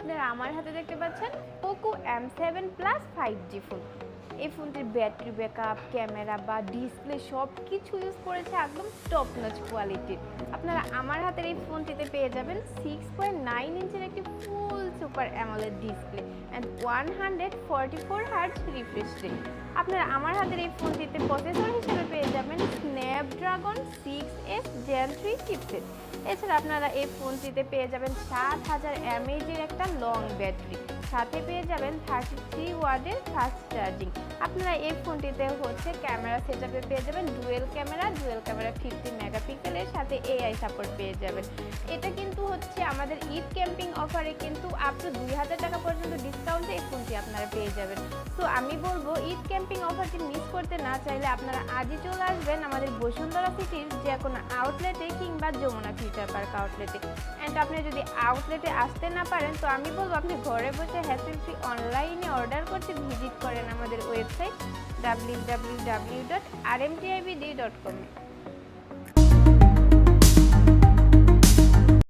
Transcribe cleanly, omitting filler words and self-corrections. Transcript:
আপনারা আমার হাতে দেখতে পাচ্ছেন Poco M7 plus 5G phone. এই ফোনটির ব্যাটারি ব্যাকআপ, ক্যামেরা বা ডিসপ্লে সব কিছু ইউজ করেছে একদম টপ নচ কোয়ালিটির। আপনারা আমার হাতের এই ফোনটিতে পেয়ে যাবেন 6.9 ইঞ্চের একটি full super AMOLED display and 144 hertz refresh rate. আপনারা আমার হাতের এই ফোনটিতে প্রসেসর হিসেবে পেয়ে যাবেন স্ন্যাপড্রাগন 6S Gen 3 চিপসেট। এছাড়া আপনারা এই ফোনটিতে পেয়ে যাবেন 7000 mAh একটা লং ব্যাটারি, সাথে পেয়ে যাবেন 33 ওয়াটের ফাস্ট চার্জিং। আপনারা এই ফোনটিতে ক্যামেরা সেটআপে পেয়ে যাবেন ডুয়েল ক্যামেরা 50 মেগাপিক্সেলের সাথে AI সাপোর্ট পেয়ে যাবেন। এটা কিন্তু আমাদের ঈদ ক্যাম্পিং অফারে কিন্তু আপ টু 2000 টাকা পর্যন্ত ডিসকাউন্টে এই ফোনটি আপনারা পেয়ে যাবেন। তো আমি বলবো ঈদ ক্যাম্পিং অফারটি মিস করতে না চাইলে আপনারা আজই চলে আসবেন আমাদের বসুন্ধরা সিটির যে কোনো আউটলেটে কিংবা যমুনা ফিউচার পার্ক আউটলেটে। অ্যান্ড আপনি যদি আউটলেটে আসতে না পারেন তো আমি বলবো আপনি ঘরে বসে হ্যাসেল ফ্রি অনলাইনে অর্ডার করতে ভিজিট করেন আমাদের ওয়েবসাইট www.rmtibd.com।